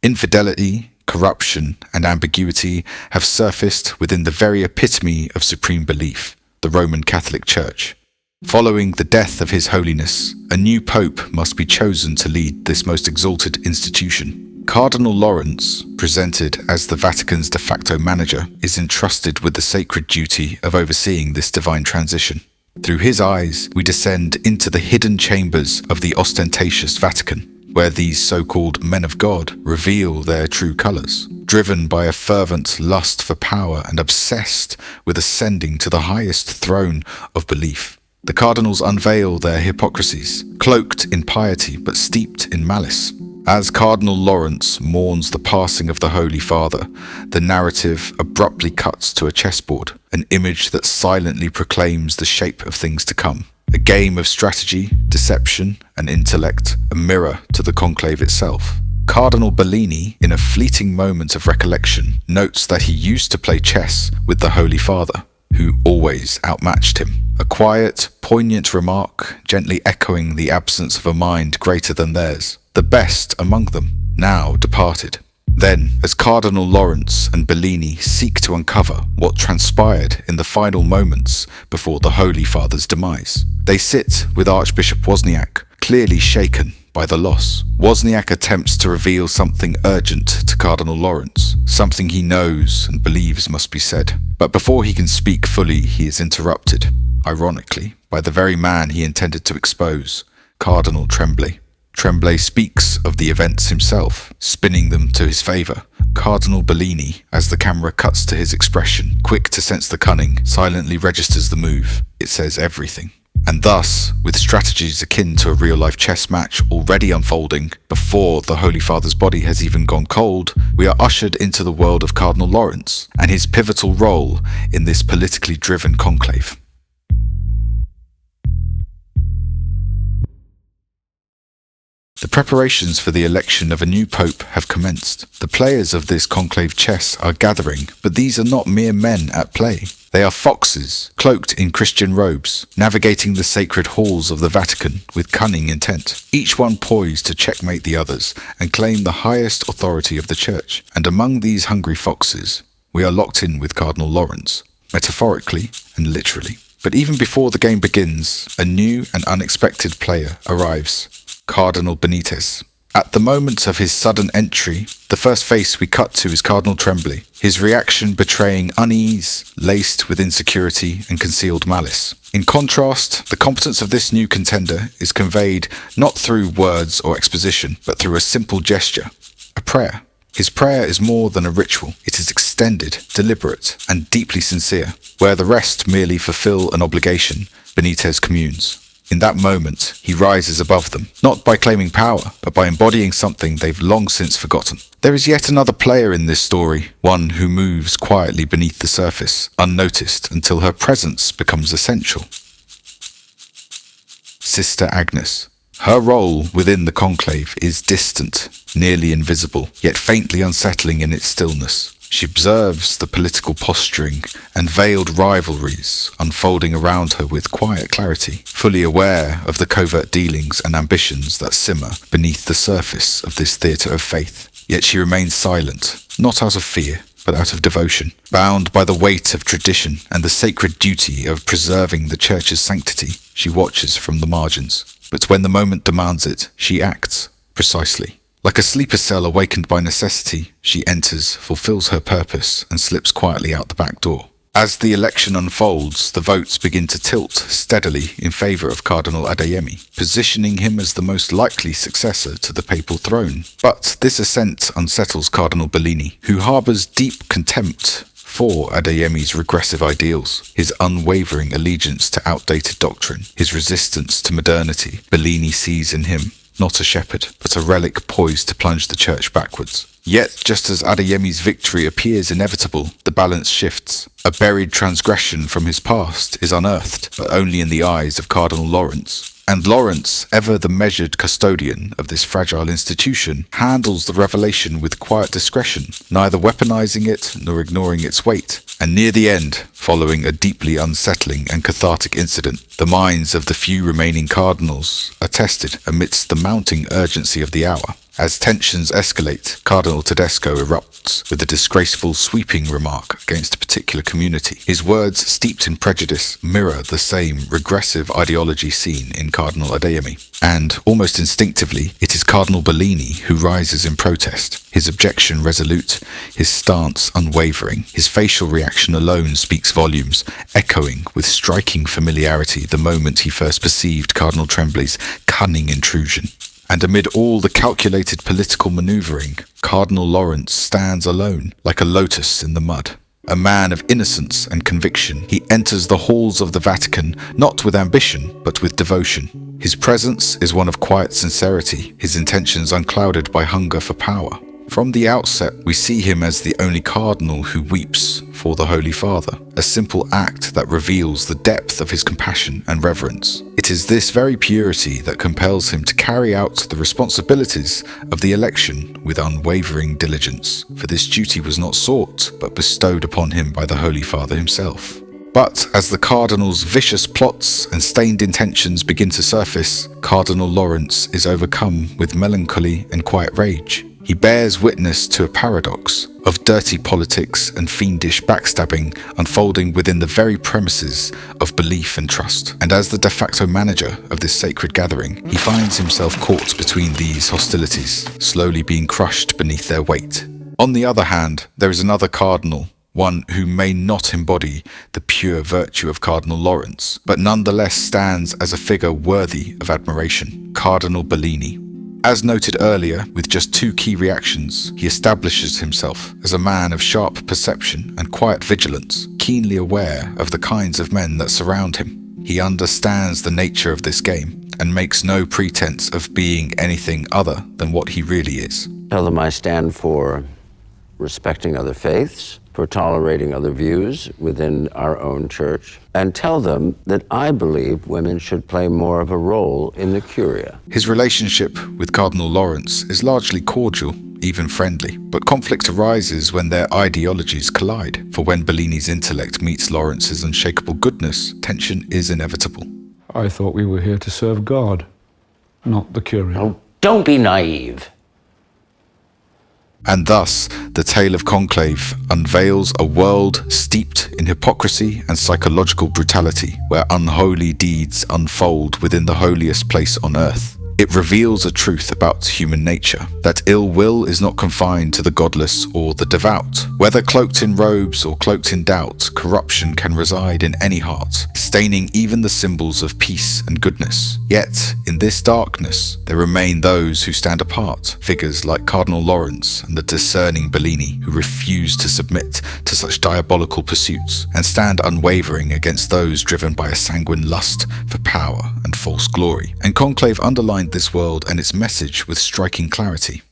Infidelity, corruption, and ambiguity have surfaced within the very epitome of supreme belief, the Roman Catholic Church. Following the death of His Holiness, a new pope must be chosen to lead this most exalted institution. Cardinal Lawrence, presented as the Vatican's de facto manager, is entrusted with the sacred duty of overseeing this divine transition. Through his eyes, we descend into the hidden chambers of the ostentatious Vatican, where these so-called men of God reveal their true colours, driven by a fervent lust for power and obsessed with ascending to the highest throne of belief. The cardinals unveil their hypocrisies, cloaked in piety but steeped in malice. As Cardinal Lawrence mourns the passing of the Holy Father, the narrative abruptly cuts to a chessboard, an image that silently proclaims the shape of things to come. A game of strategy, deception, and intellect, a mirror to the conclave itself. Cardinal Bellini, in a fleeting moment of recollection, notes that he used to play chess with the Holy Father, who always outmatched him. A quiet, poignant remark, gently echoing the absence of a mind greater than theirs. The best among them, now departed. Then, as Cardinal Lawrence and Bellini seek to uncover what transpired in the final moments before the Holy Father's demise, they sit with Archbishop Wozniak, clearly shaken by the loss. Wozniak attempts to reveal something urgent to Cardinal Lawrence, something he knows and believes must be said. But before he can speak fully, he is interrupted, ironically, by the very man he intended to expose, Cardinal Tremblay. Tremblay speaks of the events himself, spinning them to his favour. Cardinal Bellini, as the camera cuts to his expression, quick to sense the cunning, silently registers the move. It says everything. And thus, with strategies akin to a real-life chess match already unfolding, before the Holy Father's body has even gone cold, we are ushered into the world of Cardinal Lawrence and his pivotal role in this politically driven conclave. The preparations for the election of a new pope have commenced. The players of this conclave chess are gathering, but these are not mere men at play. They are foxes, cloaked in Christian robes, navigating the sacred halls of the Vatican with cunning intent, each one poised to checkmate the others and claim the highest authority of the Church. And among these hungry foxes, we are locked in with Cardinal Lawrence, metaphorically and literally. But even before the game begins, a new and unexpected player arrives. Cardinal Benítez. At the moment of his sudden entry, the first face we cut to is Cardinal Tremblay, his reaction betraying unease, laced with insecurity and concealed malice. In contrast, the competence of this new contender is conveyed not through words or exposition, but through a simple gesture, a prayer. His prayer is more than a ritual. It is extended, deliberate, and deeply sincere. Where the rest merely fulfill an obligation, Benítez communes. In that moment, he rises above them, not by claiming power, but by embodying something they've long since forgotten. There is yet another player in this story, one who moves quietly beneath the surface, unnoticed until her presence becomes essential. Sister Agnes. Her role within the conclave is distant, nearly invisible, yet faintly unsettling in its stillness. She observes the political posturing and veiled rivalries unfolding around her with quiet clarity, fully aware of the covert dealings and ambitions that simmer beneath the surface of this theatre of faith. Yet she remains silent, not out of fear, but out of devotion, bound by the weight of tradition and the sacred duty of preserving the Church's sanctity. She watches from the margins, but when the moment demands it, she acts precisely. Like a sleeper cell awakened by necessity, she enters, fulfills her purpose, and slips quietly out the back door. As the election unfolds, the votes begin to tilt steadily in favour of Cardinal Adeyemi, positioning him as the most likely successor to the papal throne. But this ascent unsettles Cardinal Bellini, who harbours deep contempt for Adeyemi's regressive ideals, his unwavering allegiance to outdated doctrine, his resistance to modernity. Bellini sees in him not a shepherd, but a relic poised to plunge the Church backwards. Yet, just as Adeyemi's victory appears inevitable, the balance shifts. A buried transgression from his past is unearthed, but only in the eyes of Cardinal Lawrence. And Lawrence, ever the measured custodian of this fragile institution, handles the revelation with quiet discretion, neither weaponizing it nor ignoring its weight. And near the end, following a deeply unsettling and cathartic incident, the minds of the few remaining cardinals are tested amidst the mounting urgency of the hour. As tensions escalate, Cardinal Tedesco erupts with a disgraceful, sweeping remark against a particular community. His words, steeped in prejudice, mirror the same regressive ideology seen in Cardinal Adeyemi. And, almost instinctively, it is Cardinal Bellini who rises in protest. His objection resolute, his stance unwavering. His facial reaction alone speaks volumes, echoing with striking familiarity the moment he first perceived Cardinal Tremblay's cunning intrusion. And amid all the calculated political manoeuvring, Cardinal Lawrence stands alone, like a lotus in the mud. A man of innocence and conviction, he enters the halls of the Vatican not with ambition, but with devotion. His presence is one of quiet sincerity, his intentions unclouded by hunger for power. From the outset, we see him as the only cardinal who weeps for the Holy Father, a simple act that reveals the depth of his compassion and reverence. It is this very purity that compels him to carry out the responsibilities of the election with unwavering diligence, for this duty was not sought, but bestowed upon him by the Holy Father himself. But as the cardinal's vicious plots and stained intentions begin to surface, Cardinal Lawrence is overcome with melancholy and quiet rage. He bears witness to a paradox of dirty politics and fiendish backstabbing unfolding within the very premises of belief and trust. And as the de facto manager of this sacred gathering, he finds himself caught between these hostilities, slowly being crushed beneath their weight. On the other hand, there is another cardinal, one who may not embody the pure virtue of Cardinal Lawrence, but nonetheless stands as a figure worthy of admiration, Cardinal Bellini. As noted earlier, with just two key reactions, he establishes himself as a man of sharp perception and quiet vigilance, keenly aware of the kinds of men that surround him. He understands the nature of this game and makes no pretense of being anything other than what he really is. Tell them I stand for respecting other faiths, for tolerating other views within our own church, and tell them that I believe women should play more of a role in the curia. His relationship with Cardinal Lawrence is largely cordial, even friendly, but conflict arises when their ideologies collide, for when Bellini's intellect meets Lawrence's unshakable goodness, tension is inevitable. I thought we were here to serve God, not the curia. Oh, don't be naive. And thus, the tale of Conclave unveils a world steeped in hypocrisy and psychological brutality, where unholy deeds unfold within the holiest place on earth. It reveals a truth about human nature, that ill will is not confined to the godless or the devout. Whether cloaked in robes or cloaked in doubt, corruption can reside in any heart, staining even the symbols of peace and goodness. Yet, in this darkness, there remain those who stand apart, figures like Cardinal Lawrence and the discerning Bellini, who refuse to submit to such diabolical pursuits and stand unwavering against those driven by a sanguine lust for power and false glory. And Conclave underlined this world and its message with striking clarity.